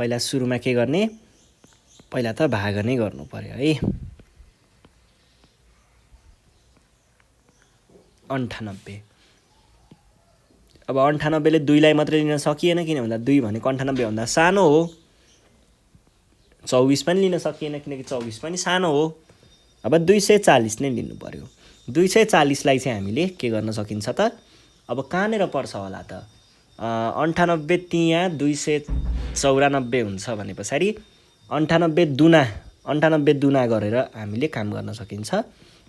पहिला सुरुमा के गर्ने, पहिला त भाग नै गर्नु पर्यो है। 98। अब 98 ले 2 लाई मात्रै लिन सकिएन, किन भन्दा 2 भनेको 98 भन्दा सानो हो। 24 पनि लिन सकिएन किनकि 24 पनि सानो हो। अब 240 नै लिनु पर्यो। 240 लाई चाहिँ हामीले के गर्न सकिन्छ त, अब कहाँनेर पर्छ होला त, 98 तिया 294 हुन्छ भने पछाडि 98 दुना गरेर हामीले काम गर्न सकिन्छ।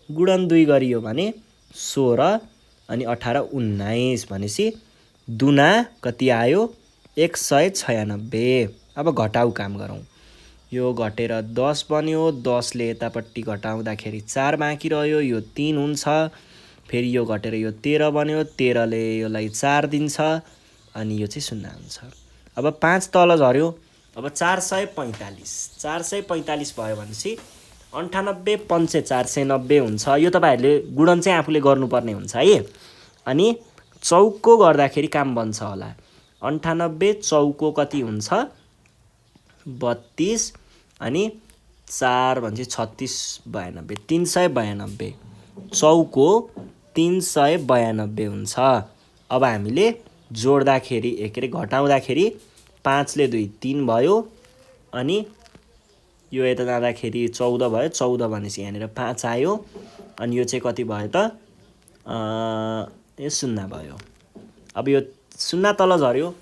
गुणन 2 गरियो भने 16 अनि 18 19 भनेपछि दुना कति आयो 196। अब घटाउ काम गरौँ। यो घटेर 10 बन्यो, 10 ले यतापट्टि घटाउँदाखेरि 4 बाँकी रह्यो, यो 3 हुन्छ। फेरि यो घटेर यो 13 बन्यो, 13 ले योलाई 4 दिन्छ अनि यो चाहिँ 0 हुन्छ। अब 5 तल झर्यो। अब 445 भयो भनेपछि 98 पंचे 490 हुन्छ। यो तपाईहरुले गुणन चाहिँ आफूले गर्नुपर्ने हुन्छ है। अनि चौको गर्दाखेरि काम बन्छ होला। 98 चौको कति हुन्छ 32 अनि 4 भनेपछि 36 92 392 चौको 392 हुन्छ। अब हामीले जोड्दाखेरि घटाउँदाखेरि 5 ले 2 3 भयो अनि यो यता जाँदाखेरि 14 भयो। 14 भनेपछि यहाँनिर 5 आयो अनि यो चाहिँ कति भयो त यो 0 भयो। अब यो 0 तल झर्यो।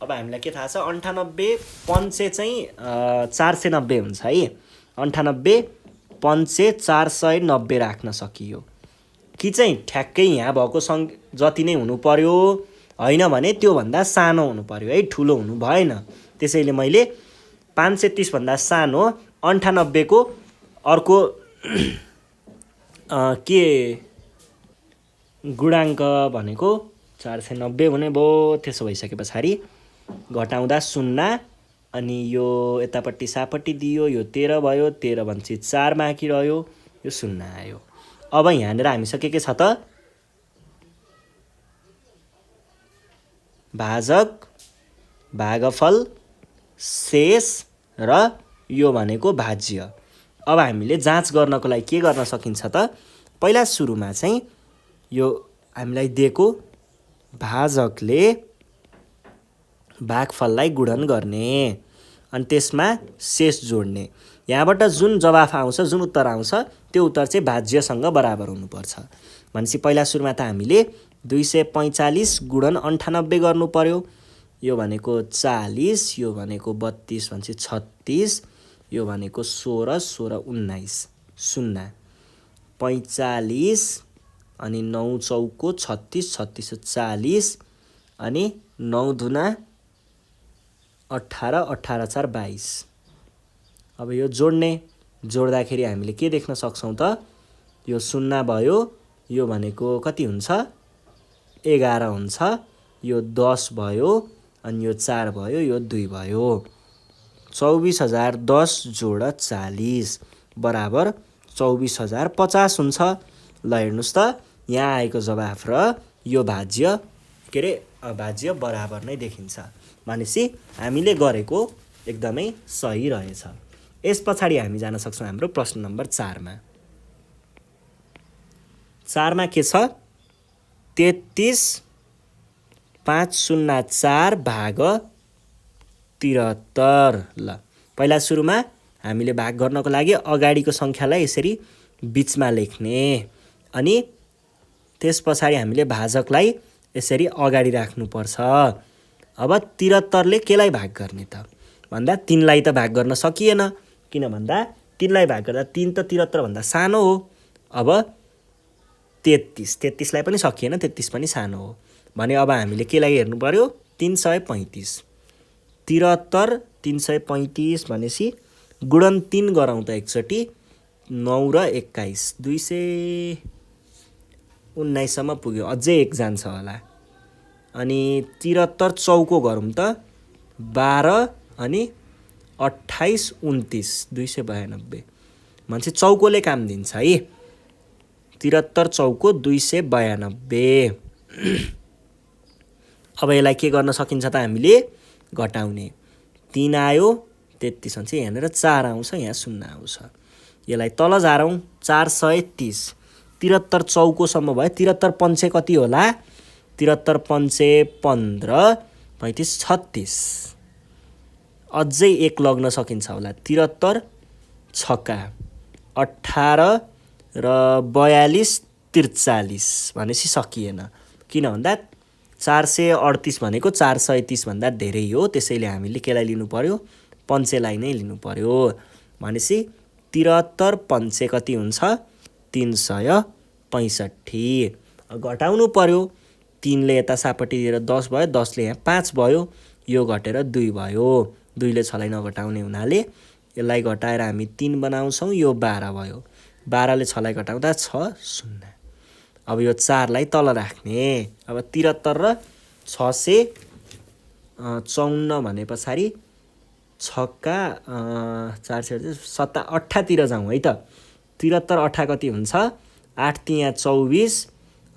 अब हामीलाई के थाहा छ 98 पंचे चाहिँ 490 हुन्छ है। 98 पंचे 490 राख्न सकियो कि चाहिँ ठ्याक्कै यहाँ भएको जति नै हुनु पर्यो, हैन भने त्यो भन्दा सानो हुनु पर्यो है, ठुलो हुनु भएन। त्यसैले मैले 530 भन्दा सानो 98 को अर्को के गुणाङ्क भनेको 490 हुने भयो। त्यसो भइसके पछाडि घटाउँदा 0 अनि यो यतापट्टि सापट्टि दियो, यो 13 भयो। 13 भनेपछि 4 बाँकी रह्यो, यो 0 आयो। अब यहाँनिर हामीसँग के छ त भाजक, भागफल, शेष र यो भनेको भाज्य। अब हामीले जाँच गर्नको लागि के गर्न सकिन्छ त, पहिला सुरुमा चाहिँ यो हामीलाई दिएको भाजकले भागफललाई गुणन गर्ने अनि त्यसमा शेष जोड्ने। यहाँबाट जुन जवाफ आउँछ, जुन उत्तर आउँछ त्यो उत्तर चाहिँ भाज्यसँग बराबर हुनुपर्छ। भनेपछि पहिला सुरुमा त हामीले 245 गुणन 98 गर्नु पर्यो। यो भनेको 40, यो भनेको 32 भनेपछि 36, यो भनेको 16 16 19 0 45 अनि 9 चौको 36 36 40 अनि 9 दुना 18 18 4 22। अब यो जोड्दाखेरि हामीले के देख्न सक्छौं त, यो 0 भयो, यो भनेको कति हुन्छ 11 हुन्छ, यो 10 भयो अनि यो 4 भयो, यो 2 भयो। 24010 जोड 40 बराबर 24050 हुन्छ। ल हेर्नुस् त यहाँ आएको जवाफ र यो भाज्य अभाज्य बराबर नै देखिन्छ। भनेपछि हामीले गरेको एकदमै सही रहेछ। यस पछाडि हामी जान सक्छौं हाम्रो प्रश्न नम्बर 4 मा। 4 मा के छ 33 504 भाग 73। ल पहिला सुरुमा हामीले भाग गर्नको लागि अगाडिको संख्यालाई यसरी बीचमा लेख्ने अनि त्यस पछाडि हामीले भाजकलाई यसरी अगाडि राख्नु पर्छ। अब 73 ले केलाई भाग गर्ने त भन्दा 3 लाई त भाग गर्न सकिएन, किन भन्दा 3 लाई भाग गर्दा 3 त 73 भन्दा सानो हो। अब 33 लाई पनि सकिएन, 33 पनि सानो हो भने अब हामीले केलाई हेर्नु पर्यो 335। 73 335 भनेपछि गुणन 3 गरौँ त एकचोटी 9 र 21 219 सम्म पुग्यो, अझै 1 जान्छ होला। अनि 73 चौको गरौँ त 12 अनि 28 29 292 भनेपछि चौकोले काम दिन्छ है। 73 चौको 292। अब यसलाई के गर्न सकिन्छ त हामीले घटाउने। 3 आयो 33 भने चाहिँ यहाँनिर 4 आउँछ, यहाँ 0 आउँछ। यसलाई तल झारौँ 430 73 चौकोसम्म भयो। 73 पञ्चे कति होला? 73 पञ्चे 15 35 36। अझै 1 लग्न सकिन्छ होला। 73 छक्का 18 र 42 43 भनेपछि सकिएन। किन भन्दा 438 भनेको 430 भन्दा धेरै हो, त्यसैले हामीले केलाई लिनु पर्यो? पञ्चेलाई नै लिनु पर्यो। भनेपछि 73 पञ्चे कति हुन्छ? 365। घटाउनु पर्यो। 3 ले यता सापट्टितिर 10 भयो, 10 ले यहाँ 5 भयो, यो घटेर 2 भयो। 2 ले 6 लाई नघटाउने हुनाले यसलाई घटाएर हामी 3 बनाउँछौँ, यो 12 भयो। 12 ले 6 लाई घटाउँदा 6 0। अब यो 4 लाई तल राख्ने। अब 73 र 654 भने पछाडि छक्का 4 तिर जाउँ है त। 73 8 कति हुन्छ? 8 तिया 24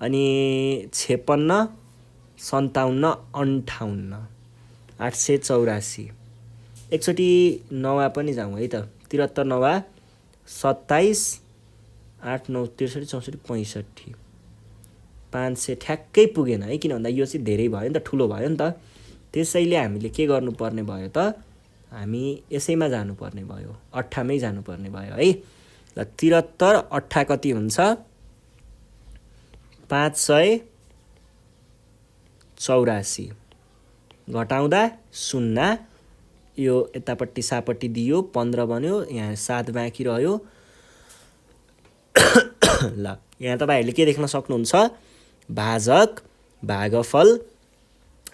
अनि 56 57 58 884। एकचोटि 9 पनि जाउँ है त। 73 9 27 8 9 63 64 65 500 ठ्याक्कै पुगेन है। किन भन्दा यो चाहिँ धेरै भयो नि त, ठुलो भयो नि त। त्यसैले हामीले के गर्नुपर्ने भयो त? हामी यसैमा जानुपर्ने भयो, 8 मै जानुपर्ने भयो है। ल 73 8 कति हुन्छ? 584। घटाउँदा 0, यो यतापट्टि सापट्टि दियो, 15 बन्यो, यहाँ 7 बाँकी रह्यो। ल यहाँ तपाईहरुले के देख्न सक्नुहुन्छ? भाजक, भागफल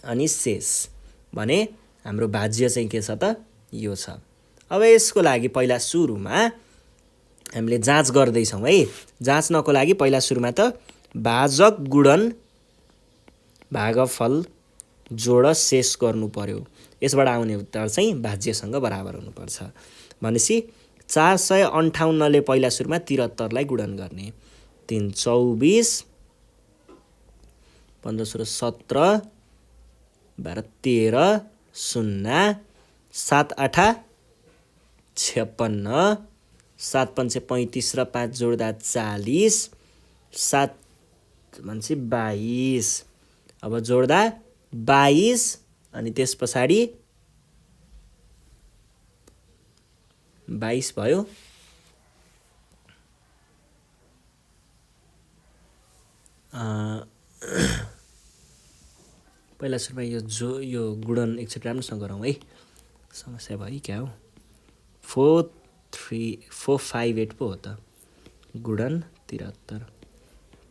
अनि शेष भने हाम्रो भाज्य चाहिँ के छ त? यो छ। अब यसको लागि पहिला सुरुमा हामीले जाँच गर्दैछौँ है। जाँच्नको लागि पहिला सुरुमा त भाजक गुणन भागफल जोड शेष गर्नु पर्यो। यसबाट आउने उत्तर चाहिँ भाज्यसँग बराबर हुनुपर्छ। भनेपछि 458 ले पहिला सुरुमा 73 लाई गुणन गर्ने। 3 24 15 16 17 12 13 0 7 8 56 7 5 35 र 5 जोड्दा 40 7 भनेपछि 22। अब जोड्दा 22 अनि त्यस पछाडि 22 भयो। पहिला सुरुमा यो गुणन एकचोटि राम्रोसँग गरौँ है। समस्या भयो क्या हो? 4345 पो हो त। गुणन 73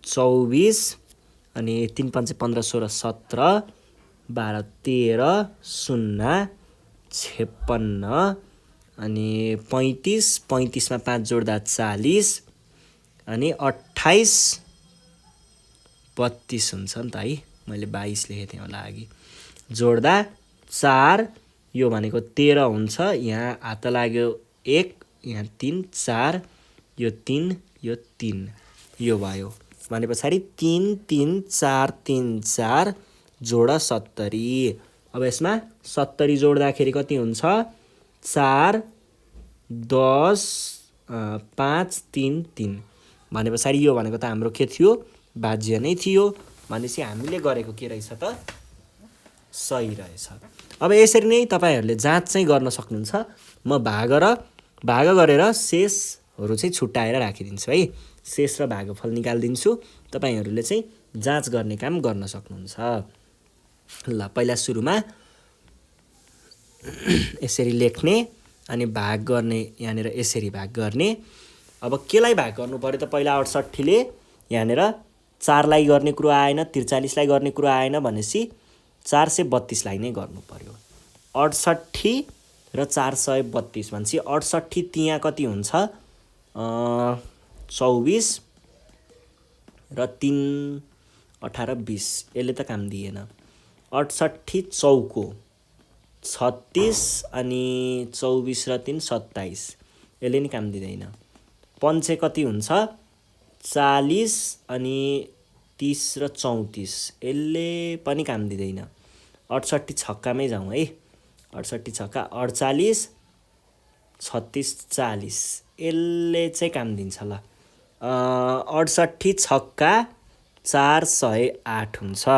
24 अनि 3 5 15 16 17 12 13 0 56 अनि 35 35 मा 5 जोड्दा 40 अनि 28 32 हुन्छ नि त है। मैले 22 लेखेको थिएँ होला अघि। जोड्दा 4, यो भनेको 13 हुन्छ। यहाँ हात लाग्यो 1, यहाँ 3 4, यो 3 यो 3, यो भयो। भने पछाडि 3 3 4 3 4 जोड 70। अब यसमा 70 जोड्दाखेरि कति हुन्छ? 4 10 5 3 3। भने पछाडि यो भनेको त हाम्रो के थियो? भाज्य नै थियो। भनेपछि हामीले गरेको के रहेछ त? सही रहेछ। अब यसरी नै तपाईहरुले जाँच चाहिँ गर्न सक्नुहुन्छ। म भाग गरेर शेषहरु चाहिँ छुट्याएर राखिदिन्छु है। शेष र भागफल निकाल्दिन्छु। तपाईहरुले चाहिँ जाँच गर्ने काम गर्न सक्नुहुन्छ। ल पहिला सुरुमा यसरी लेख्ने अनि भाग गर्ने, यहाँनिर यसरी भाग गर्ने। अब केलाई भाग गर्नु पर्यो त? पहिला 68 ले यहाँनिर 4 लाई गर्ने कुरो आएन, 43 लाई गर्ने कुरो आएन भनेपछि 432 लाई नै गर्नु पर्यो। 68 र 432 भनेपछि 68 तिया कति हुन्छ? 24 र 3 18 20। यसले त काम दिएन। 68 चौको 36 अनि 24 र 3 27। यसले नि काम दिँदैन। पञ्चे कति हुन्छ? 40 अनि 30 र 34। यसले पनि काम दिँदैन। 68 छक्कामै जाउँ है। 68 छक्का 48, 36 40, यसले चाहिँ काम दिन्छ ल। 68 छक्का 408 हुन्छ।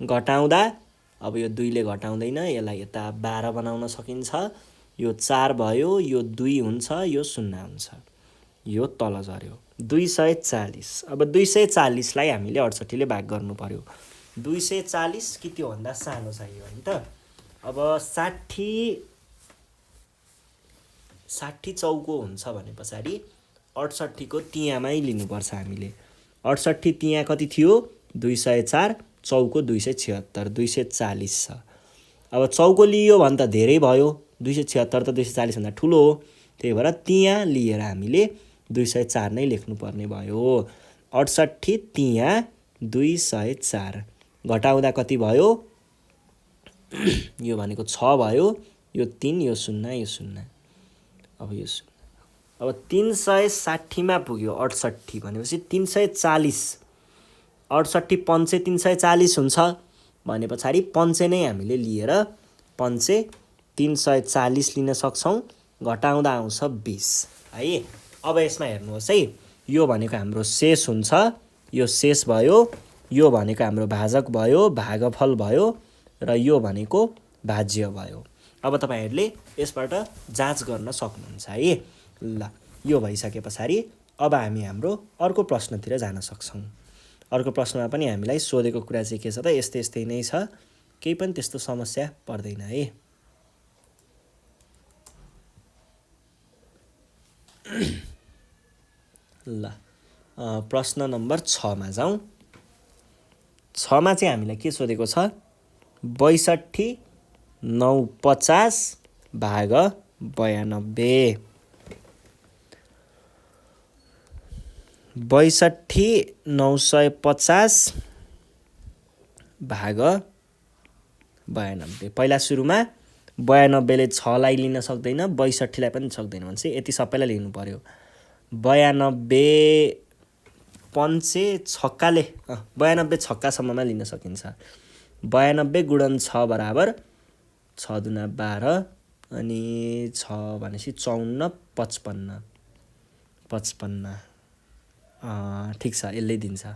घटाउँदा अब यो 2 ले घटाउँदैन, यसलाई यता 12 बनाउन सकिन्छ। यो 4 भयो, यो 2 हुन्छ, यो 0 हुन्छ, यो तल झऱ्यो। 240। अब 240 लाई हामीले 68 ले भाग गर्नु पर्यो। 240 कि त्योभन्दा सानो चाहियो नि त। अब 60 चौको हुन्छ भने पछाडि 68 को तियामै लिनुपर्छ हामीले। 68 तिया कति थियो? 204, चौको 276, 240 छ। अब चौको लियो भने त धेरै भयो, 276 त 240 भन्दा ठुलो हो, त्यही भएर तिया लिएर हामीले 204 नै लेख्नुपर्ने भयो। 68 तिया 204, घटाउँदा कति भयो? यो भनेको 6 भयो, यो 3, यो 0, यो 0, अब यो 0। अब 360 मा पुग्यो 68 भनेपछि 340, 68 पञ्चे 340 हुन्छ भने पछाडि पञ्चे नै हामीले लिएर पञ्चे 340 लिन सक्छौँ। घटाउँदा आउँछ 20 है। अब यसमा हेर्नुहोस् है, यो भनेको हाम्रो शेष हुन्छ, यो शेष भयो, यो भनेको हाम्रो भाजक भयो, भागफल भयो, र यो भनेको भाज्य भयो। अब तपाईहरुले यसबाट जाँच गर्न सक्नुहुन्छ है। ल, यो भइसके पछाडि अब हामी हाम्रो अर्को प्रश्नतिर जान सक्छौं। अर्को प्रश्नमा पनि हामीलाई सोधेको कुरा चाहिँ के छ त, यस्तै नै छ, केही पनि त्यस्तो समस्या पर्दैन है। ल, प्रश्न नम्बर 6 मा जाउँ। 6 मा चाहिँ हामीलाई के सोधेको छ? 62 950 भाग 92। 62 950 भाग 92। पहिला सुरुमा 92 ले 6 लाई लिन सक्दैन, 62 लाई पनि सक्दैन भनेपछि यति सबैलाई लिनु पर्यो। 92 पञ्चे छक्काले 92 छक्कासम्ममा लिन सकिन्छ। 92 गुणन 6 बराबर 6 दुना 12 अनि 6 भनेपछि 54 55 55। ठिक छ, यसले दिन्छ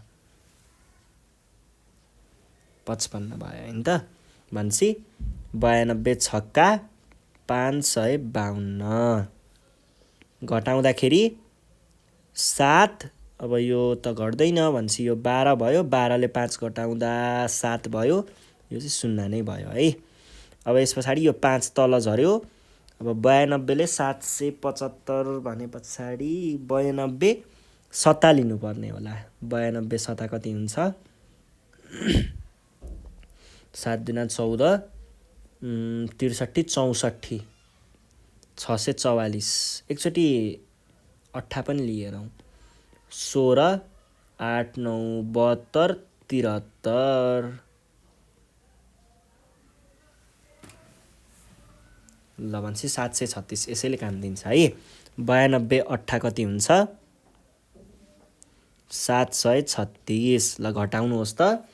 55 भयो हैन त। भनेपछि 92 छक्का 552। घटाउँदाखेरि 7, अब यो त घट्दैन भनेपछि यो 12 भयो, 12 ले 5 घटाउँदा 7 भयो, यो चाहिँ 0 नै भयो है। अब यस पछाडि यो 5 तल झर्यो। अब 92 ले 775 भने पछाडि 92 सता लिनुपर्ने होला। 92 सता कति हुन्छ? 7 दुना 14 63 64 644। एकचोटि 8 पनि लिएर 16 8 9 72 73। ल भनेपछि 736 यसैले काम दिन्छ है। 92 8 कति हुन्छ? 736। ल घटाउनुहोस् त,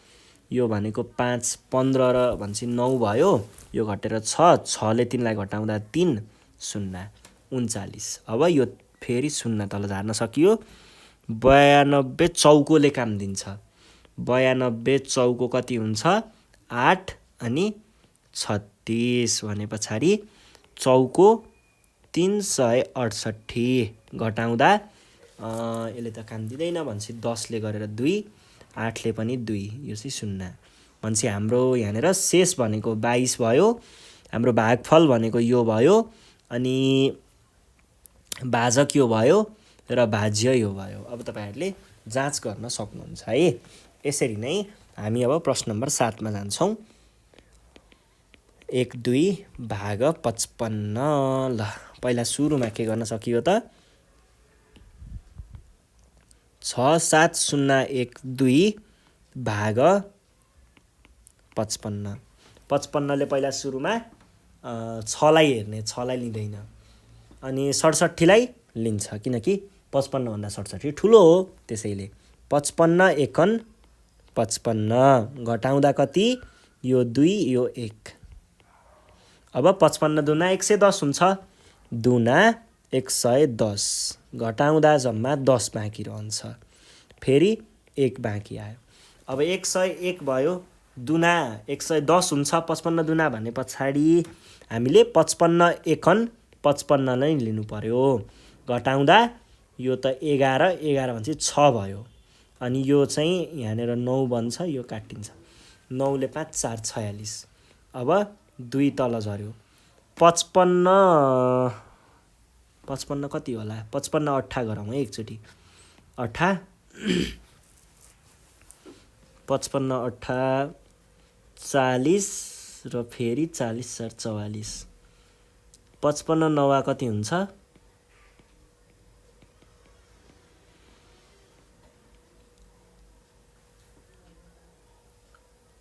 यो भनेको 5 15 र भनेपछि 9 भयो, यो घटेर 6 ले 3 लाई घटाउँदा 3 0 39। अब यो फेरि 0 तल झार्न सकियो। 92 चौकोले काम दिन्छ। 92 चौको कति हुन्छ? 8 अनि 36 भने पछाडि चौको 368। घटाउँदा यसले त काम दिँदैन भनेपछि 10 ले गरेर 2, 8 ले पनि 2, यो चाहिँ 0। भनेपछि हाम्रो यहाँनिर शेष भनेको 22 भयो, हाम्रो भागफल भनेको यो भयो, अनि भाजक यो भयो र भाज्य यो भयो। अब तपाईहरुले जाँच गर्न सक्नुहुन्छ है। यसरी नै हामी अब प्रश्न नम्बर 7 मा जान्छौं। 1 2 भाग 55। ल, पहिला सुरुमा के गर्न सकियो त? 6 7 0 1 2 भाग 55। 55 ले पहिला सुरुमा 6 लाई हेर्ने, 6 लाई लिँदैन, अनि 67 लाई लिन्छ किनकि 55 भन्दा 67 ठुलो हो, त्यसैले 55 एकन 55। घटाउँदा कति? यो 2 यो 1। अब 55 दुना 110 हुन्छ, दुना 110, घटाउँदा जम्मा 10 बाँकी रहन्छ, फेरि 1 बाँकी आयो। अब 101 भयो, दुना 110 हुन्छ, 55 दुना भने पछाडि हामीले 55 एकन 55 नै लिनु पर्यो, घटाउँदा यो त 11 भनेपछि 6 भयो, अनि यो चाहिँ यहाँनिर 9 बन्छ, यो काटिन्छ, 9 ले 5 4 46, अब 2 तल झऱ्यो, 55 कति होला, 55 8 गरौँ है एकचोटि, 8 55 8 40 र फेरि 40 4 44, 55 9 कति हुन्छ,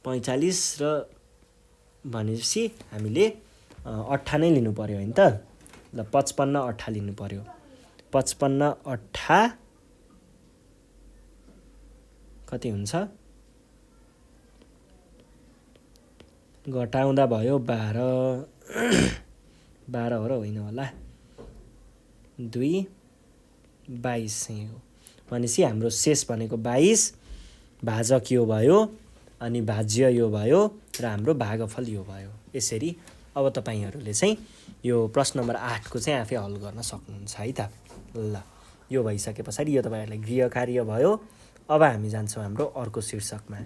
45 र भनेपछि हामीले 8 नै लिनु पर्यो हैन त। ल 55 8 लिनु पर्यो, 55 8 कति हुन्छ, घटाउँदा भयो 12 12 हो र होइन होला, 2 22 चाहिँ हो, भनेपछि हाम्रो शेष भनेको 22, भाजक यो भयो अनि भाज्य यो भयो र हाम्रो भागफल यो भयो। यसरी अब तपाईहरुले चाहिँ यो प्रश्न नम्बर 8 को चाहिँ आफै हल गर्न सक्नुहुन्छ है त। ल यो भइसकेपछि यो तपाईहरुलाई गृह कार्य भयो। अब हामी जान्छौं हाम्रो अर्को शीर्षकमा।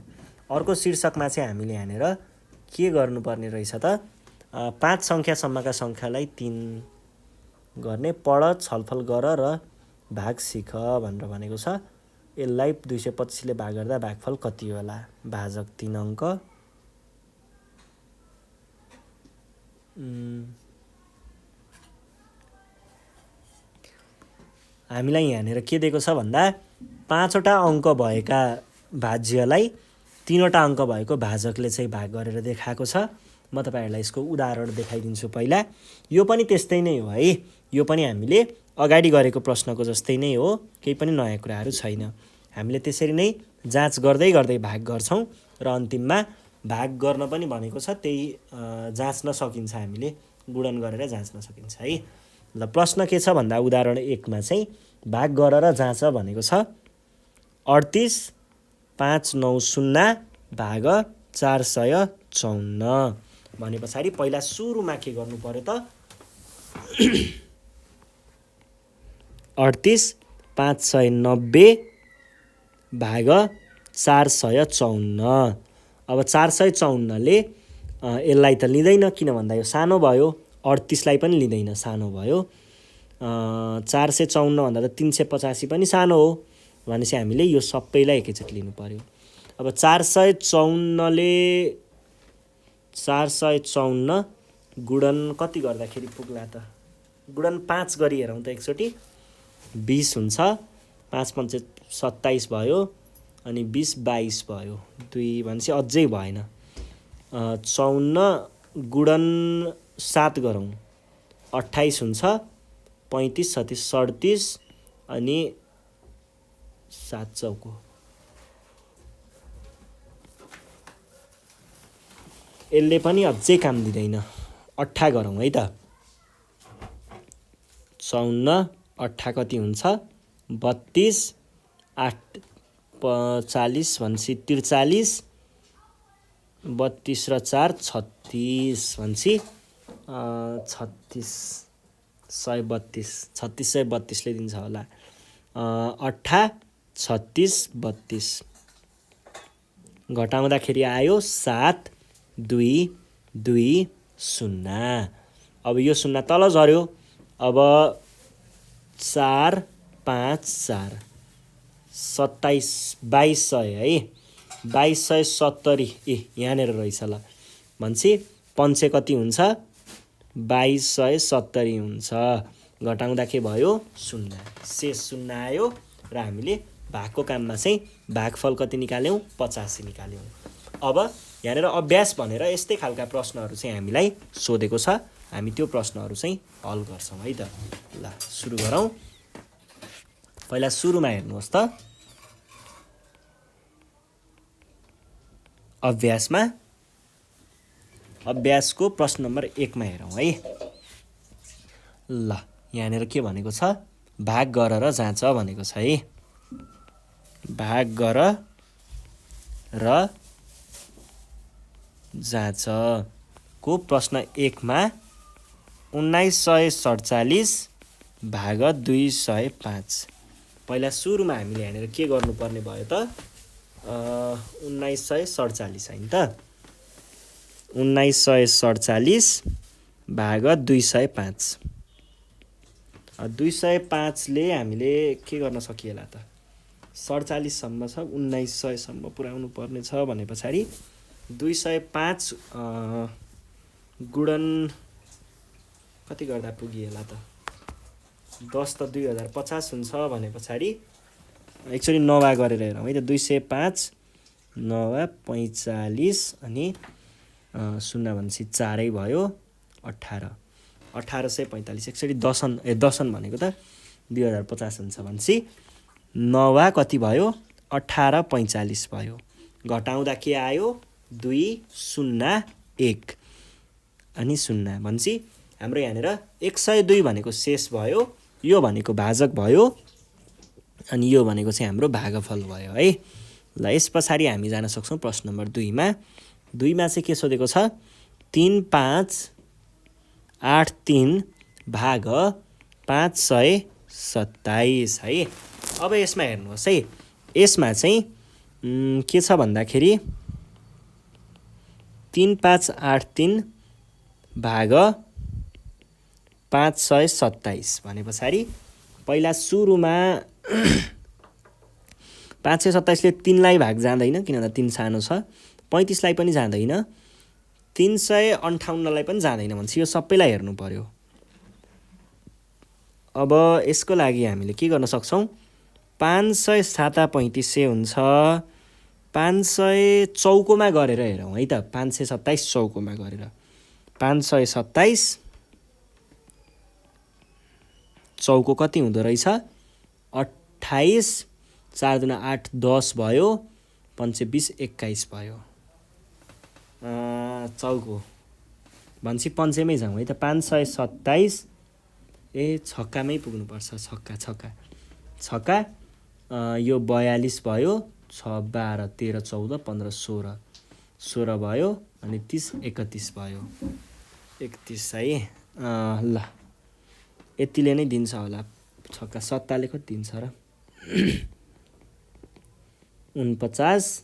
अर्को शीर्षकमा चाहिँ हामीले यहाँनेर के गर्नुपर्ने रहेछ त, 5 संख्यासम्मका संख्यालाई 3 गर्ने, पढ, छलफल गर र भाग सिक भनेर भनेको छ। यसलाई 225 ले भाग गर्दा भागफल कति होला, भाजक 3 अंक, हामीलाई यहाँनेर के दिएको छ भन्दा 5 वटा अंक भएका भाज्यलाई 3 वटा अंक भएको भाजकले चाहिँ भाग गरेर देखाएको छ। म तपाईहरुलाई यसको उदाहरण देखाइदिन्छु पहिला। यो पनि त्यस्तै नै हो है, यो पनि हामीले अगाडि गरेको प्रश्नको जस्तै नै हो, केही पनि नयाँ कुराहरु छैन। हामीले त्यसरी नै जाँच गर्दै गर्दै भाग गर्छौं र अन्तिममा भाग गर्न पनि भनेको छ, त्यही जाँच्न सकिन्छ, हामीले गुणन गरेर जाँच्न सकिन्छ है। ल प्रश्न के छ भन्दा उदाहरण 1 मा चाहिँ भाग गर र जाँच भनेको छ। 38 590 भाग 454 भने पछाडि पहिला सुरुमा के गर्नु पर्यो त, 38 590 भाग 454। अब 454 ले यसलाई त लिँदैन, किन भन्दा यो सानो भयो, 38 लाई पनि लिँदैन, सानो भयो। 454 भन्दा त 385 पनि सानो हो, भनेपछि हामीले यो सबैलाई एकैचोटि लिनु पर्यो। अब 454 ले 454 गुणन कति गर्दाखेरि पुग्ला त, गुणन 5 गरी हेरौँ त एकचोटि, 20 हुन्छ, 5 5 27 भयो, अनि 20 22 भयो, 2 भनेपछि अझै भएन। 54 गुणन 7 गरौँ, 28 हुन्छ, 35 36 37 अनि 7 चौको, यसले पनि अझै काम दिँदैन, 8 गरौँ है त। 54 8 कति हुन्छ, 32 8 40 भनेपछि 43, 32 र 4 36 भनेपछि 36 132, 36 132 ले दिन्छ होला। 8 36 32 घटाउँदाखेरि आयो 7 2 2 0। अब यो 0 तल झर्यो। अब 4 5 4 27 2200 है, 2270 यहाँनेर रहेछ ल, भनेपछि पञ्चे कति हुन्छ, 2270 हुन्छ, घटाउँदा के भयो 0, शेष 0 आयो र हामीले भागको काममा चाहिँ भागफल कति निकाल्यौं, 85 निकाल्यौं। अब यहाँनेर अभ्यास भनेर यस्तै खालका प्रश्नहरु चाहिँ हामीलाई सोधेको छ, हामी त्यो प्रश्नहरु चाहिँ हल गर्छौं है त। ल सुरु गरौँ। पहिला सुरुमा हेर्नुहोस् त, अभ्यासमा अभ्यासको प्रश्न नम्बर 1 मा हेरौँ है। ल यहाँनिर के भनेको छ, भाग गर र जाँच भनेको छ है। भाग गर र जाँच को प्रश्न 1 मा 1947 भाग 205। पहिला सुरुमा हामीले यहाँनिर के गर्नुपर्ने भयो त, 1947 हैन त, 1947 भाग 205। 205 ले हामीले के गर्न सकिएला त, 47 सम्म छ, 1900 सम्म पुर्याउनु पर्ने छ भने पछाडि 205 गुणन कति गर्दा पुगिएला त, 10 त 2050 हुन्छ भने पछाडि एकचोटि नवा गरेर हेरौँ है त। 205 नवा 45 अनि 0 भनेपछि 4 भयो 18, 1845। एकचोटि दशन भनेको त 2050 हुन्छ भनेपछि नवा कति भयो, 1845 भयो। घटाउँदा के आयो, 201 अनि 0 भनेपछि हाम्रो यहाँनिर 102 भनेको शेष भयो, यो भनेको भाजक भयो अनि यो भनेको चाहिँ हाम्रो भागफल भयो है। ल यस पछाडि हामी जान सक्छौँ प्रश्न नम्बर 2 मा। 2 मा चाहिँ के सोधेको छ, 3583 भाग 527 है। अब यसमा हेर्नुहोस् है, यसमा चाहिँ के छ भन्दाखेरि 3583 भाग 527 भने पछाडि पहिला सुरुमा 527 ले 3 लाई भाग जाँदैन, किनभने 3 सानो छ, 35 लाई पनि जाँदैन, 358 लाई पनि जाँदैन भन्छ, यो सबैलाई हेर्नु पर्यो। अब यसको लागि हामीले के गर्न सक्छौँ, 500 7 3500 हुन्छ, 500 चौकोमा गरेर हेरौँ है त, 527 चौकोमा गरेर 527 चौको कति हुँदो रहेछ, 28, 4 दुना 8 10 भयो, 5 20 21 भयो। चौको भनेपछि पन्चेमै जाउँ है त, 527 छक्कामै पुग्नुपर्छ, छक्का यो 42 भयो, 6 12 13 14 15 16 भयो अनि 30 31 भयो, 31 है। ल यतिले नै दिन्छ होला, छक्का सत्ताले कति दिन्छ र, 49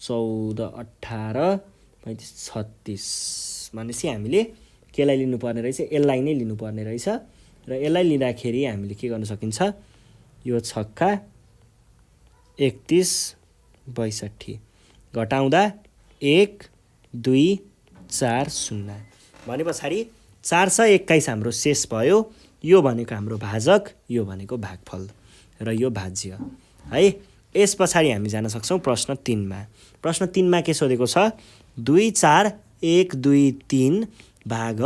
14 18 35 36 भनेपछि हामीले केलाई लिनुपर्ने रहेछ, यसलाई नै लिनुपर्ने रहेछ र यसलाई लिँदाखेरि हामीले के गर्न सकिन्छ, यो छक्का 31 62 घटाउँदा 1 2 4 0 भने पछाडि 421 हाम्रो शेष भयो, यो भनेको हाम्रो भाजक, यो भनेको भागफल र यो भाज्य है। यस पछाडि हामी जान सक्छौँ प्रश्न 3 मा। प्रश्न 3 मा के सोधेको छ, 2 4 1 2 3 भाग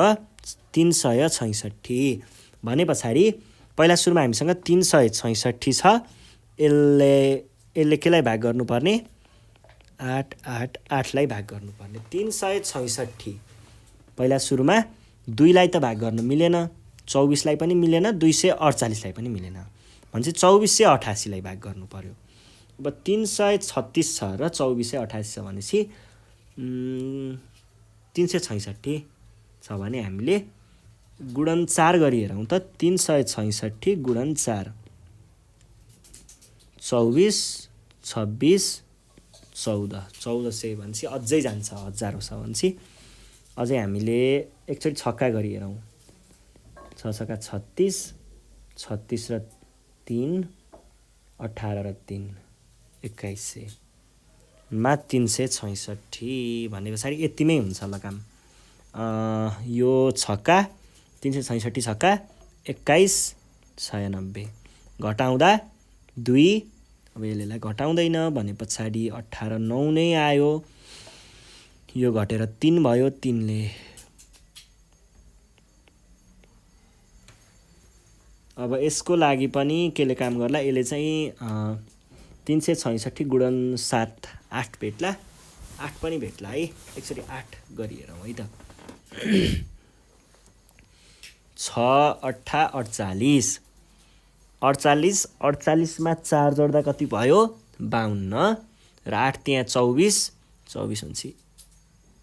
366 भने पछाडि पहिला सुरुमा हामीसँग 366 छ, यसले केलाई भाग गर्नुपर्ने, 8 8 8 लाई भाग गर्नुपर्ने। 366 पहिला सुरुमा 2 लाई त भाग गर्न मिलेन, 24 लाई पनि मिलेन, 248 लाई पनि मिलेन भनेपछि 2488 लाई भाग गर्नु पर्यो। अब 336 छ र 2488 छ भनेपछि 366 छ भने हामीले गुणन 4 गरी हेरौँ त, 366 गुणन 4 24 26 14 1400 भनेपछि अझै जान्छ, हजारौँ छ भनेपछि अझै हामीले एकचोटि छक्का गरी हेरौँ, 6 छक्का 36 36 र 3 18 र 3 2100 मा 366 भन्ने पछाडि यतिमै हुन्छ ल काम। यो छक्का 366 छक्का 21 96 घटाउँदा 2, अब यसलाई घटाउँदैन भने पछाडि 18 9 नै आयो, यो घटेर 3 भयो, 3 ले अब यसको लागि पनि केले काम गर्ला, यसले चाहिँ 366 गुणन 7 8 भेट्ला, 8 पनि भेट्ला है। एकचोटि 8 गरी हेरौँ है त। 6 8 48 48 48मा 4 जोड्दा कति भयो 52 र 8 त्यहाँ 24 24 हुन्छ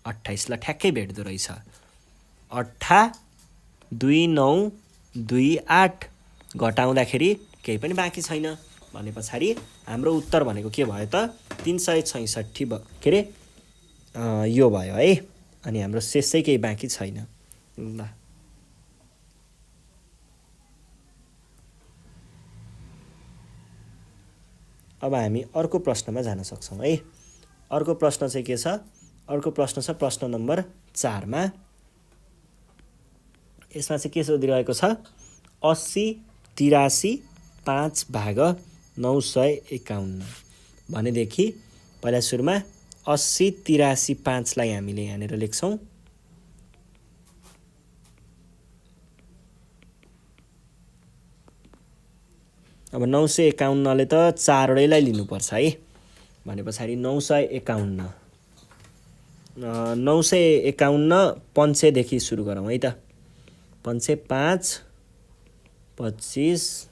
28 ल ठ्याक्कै भेट्दो रहेछ। 8 2 9 2 8 घटाउँदाखेरि केही पनि बाँकी छैन भने पछाडि हाम्रो उत्तर भनेको के भयो त 366 के अरे यो भयो है। अनि हाम्रो शेष चाहिँ केही बाँकी छैन। ल अब हामी अर्को प्रश्नमा जान सक्छौँ है। अर्को प्रश्न चाहिँ के छ? अर्को प्रश्न छ प्रश्न नम्बर 4 मा। यसमा चाहिँ के सोधिरहेको छ 80 83 5 भाग 951 भनेदेखि पहिला सुरुमा 80 83 5 लाई हामीले यहाँनिर लेख्छौँ। अब 951 ले त 4 वटैलाई लिनुपर्छ है भने पछाडि 951 पञ्चेदेखि सुरु गरौँ है त। पञ्चे 5 25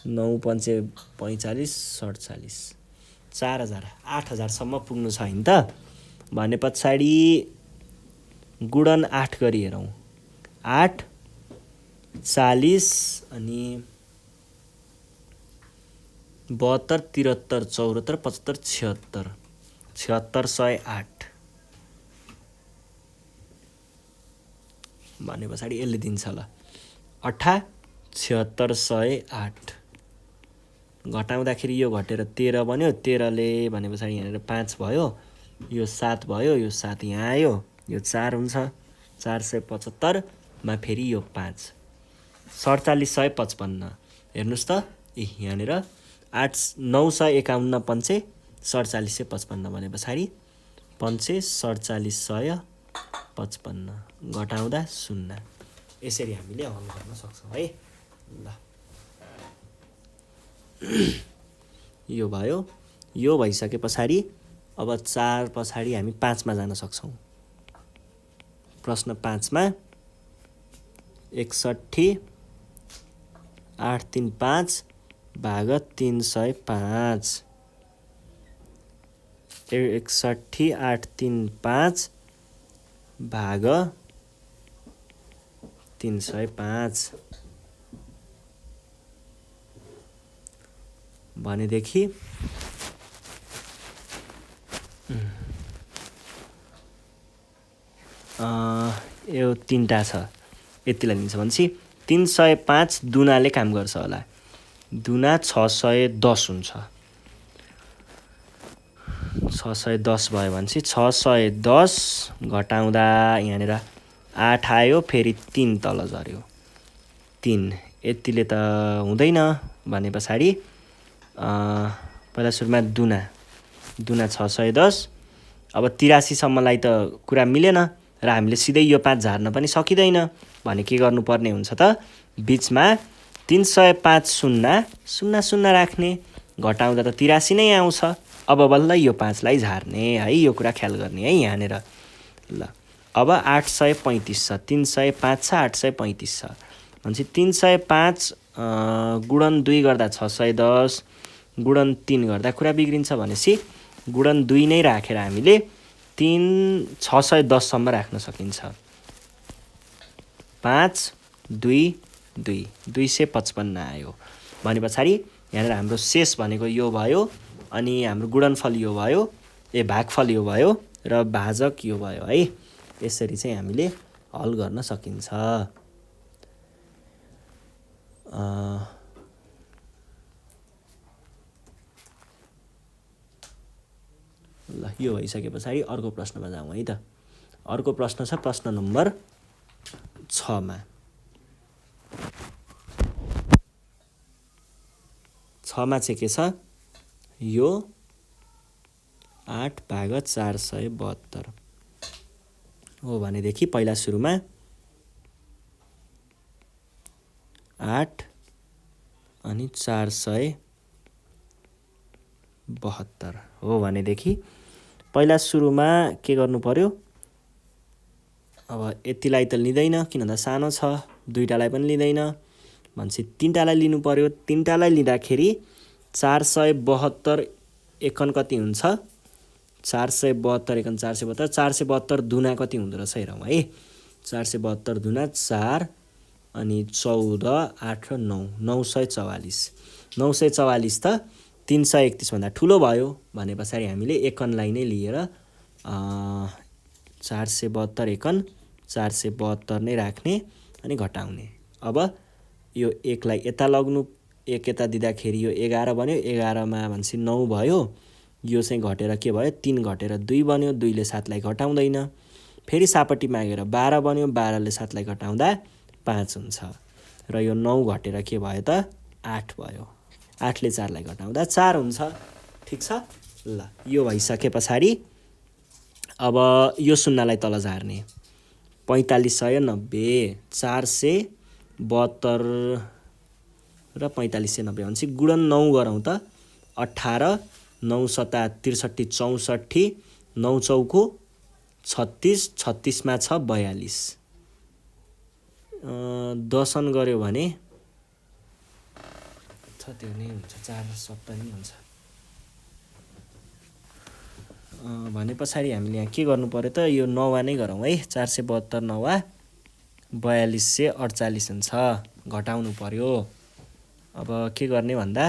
9 पञ्चे 45 47 4000 8000सम्म पुग्नु छ नि त भने पछाडि गुणन 8 गरी हेरौँ। 8 40 अनि 72 73 74 75 76 76 108 भने पछाडि यसले दिन्छ ल 8 76 108 घटाउँदाखेरि यो घटेर 13 बन्यो। 13 ले भने पछाडि यहाँनिर 5 भयो, यो 7 भयो, यो 7 यहाँ आयो, यो 4 हुन्छ 475 मा फेरि यो 5 4755 हेर्नुस् त यहाँनिर 951 पञ्चे 4755 भने पछाडि पञ्चे 4755 घटाउँदा 0 यसरी हामीले हल गर्न सक्छौँ है। ल यो भयो। यो भइसके पछाडि अब 4 पछाडि हामी 5 मा जान सक्छौँ। प्रश्न 5 मा 61 835 भाग 305 61 835 भाग 305 भनेदेखि यो 3टा छ यतिलाई लिन्छ भनेपछि 305 दुनाले काम गर्छ होला। दुना 610 हुन्छ। 610 भयो भनेपछि 610 घटाउँदा यहाँनिर 8 आयो फेरि 3 तल झऱ्यो 3 यतिले त हुँदैन भने पछाडि पहिला सुरुमा दुना 610 अब 83 सम्मलाई त कुरा मिलेन र हामीले सिधै यो 5 झार्न पनि सकिँदैन भने के गर्नुपर्ने हुन्छ त बीचमा 305 0 राख्ने घटाउँदा त 83 नै आउँछ। अब बल्ल यो 5 लाई झार्ने है यो कुरा ख्याल गर्ने है यहाँनिर। ल अब 835 छ 305 छ 835 छ भनेपछि 305 गुणन 2 गर्दा 610 गुणन 3 गर्दा कुरा बिग्रिन्छ भनेपछि गुणन 2 नै राखेर हामीले 610 सम्म राख्न सकिन्छ। 5 2 2 255 आयो भने पछाडि यहाँनिर हाम्रो शेष भनेको यो भयो अनि हाम्रो गुणनफल यो भयो भागफल यो भयो र भाजक यो भयो है। यसरी चाहिँ हामीले हल गर्न सकिन्छ। ल यो भइसके पछाडि अर्को प्रश्नमा जाउँ है त। अर्को प्रश्न छ प्रश्न नम्बर 6 मा। 6 मा चाहिँ के छ यो 8 भाग 472 हो भनेदेखि पहिला सुरुमा 8 अनि 472 हो भनेदेखि पहिला सुरुमा के गर्नु पर्यो, अब यतिलाई त लिँदैन किन भन्दा सानो छ, दुईटालाई पनि लिँदैन भनेपछि तीनटालाई लिनु पर्यो। तीनटालाई लिँदाखेरि 472 एकन कति हुन्छ, 472 एकन 472, 472 दुना कति हुँदो रहेछ हेरौँ है। 472 दुना 4 अनि 14 8 र 9 944। 944 त 331 भन्दा ठुलो भयो भने पछाडि हामीले एकनलाई नै लिएर 472 एकन 472 नै राख्ने अनि घटाउने। अब यो एकलाई यता लग्नु, एक यता दिँदाखेरि यो 11 बन्यो, 11 मा भनेपछि 9 भयो, यो चाहिँ घटेर के भयो 3 घटेर 2 बन्यो, 2 ले 7 लाई घटाउँदैन, फेरि सापट्टि मागेर 12 बन्यो, 12 ले 7 लाई घटाउँदा 5 हुन्छ र यो 9 घटेर के भयो त 8 भयो, 8 ले 4 लाई घटाउँदा 4 हुन्छ। ठिक छ। ल यो भइसके पछाडि अब यो शून्यलाई तल झार्ने, 4590 472 र 4590 भनेपछि गुणन 9 गरौँ त 18 9 7 63 64 9 चौको 36 36 मा छ 42, दशन गर्यो भने त्यो नै हुन्छ 4 सप्ताह नै हुन्छ। भने पछाडि हामीले यहाँ के गर्नु पर्यो त, यो 9 नै गरौँ है। 472 9 4248 हुन्छ, घटाउनु पर्यो। अब के गर्ने भन्दा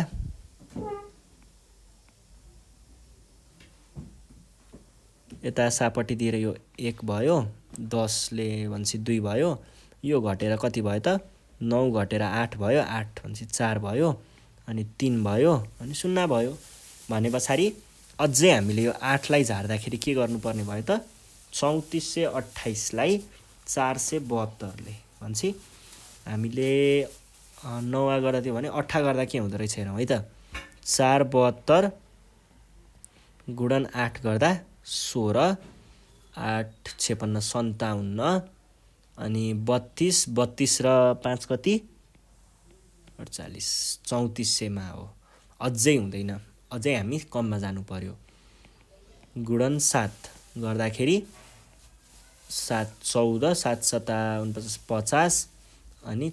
यता सापट्टितिर यो 1 भयो, 10 ले भनेपछि 2 भयो, यो घटेर कति भयो त 9 घटेर 8 भयो, 8 भनेपछि 4 भयो अनि 3 भयो अनि 0 भयो भने पछाडि अझै हामीले यो 8 लाई झार्दाखेरि के गर्नुपर्ने भयो त 3428 लाई 472 ले भनेपछि हामीले 9 गर्दा थियो भने 8 गर्दा के हुँदो रहेछ हेरौँ है त। 472 गुणन 8 गर्दा 16 8 56 57 अनि 32 32 र 5 कति 48 3400 मा हो, अझै हुँदैन, अझै हामी कममा जानु पर्यो। गुणन 7 गर्दाखेरि 7 14 7 7 50 अनि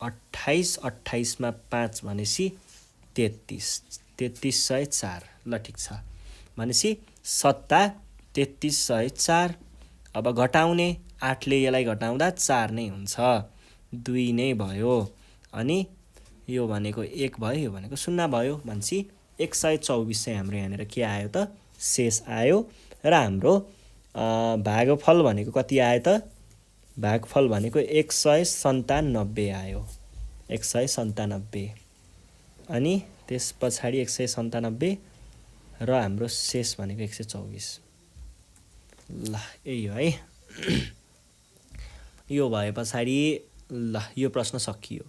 28 28 मा 5 भनेपछि 33 3304। ल ठिक छ, भनेपछि सत्ता 3304। अब घटाउने 8 ले यसलाई घटाउँदा 4 नै हुन्छ, 2 नै भयो अनि यो भनेको 1 भयो, यो भनेको 0 भयो भनेपछि 124 चाहिँ हाम्रो यहाँनिर के आयो त शेष आयो र हाम्रो भागफल भनेको कति आयो त, भागफल भनेको 197 आयो, 197 अनि त्यस पछाडि 197 र हाम्रो शेष भनेको 124। ल यही हो है। यो भए पछाडि ल यो प्रश्न सकियो।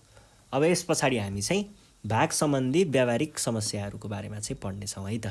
अब यस पछाडि हामी चाहिँ भाग सम्बन्धी व्यावहारिक समस्याहरूको बारेमा चाहिँ पढ्नेछौँ है त।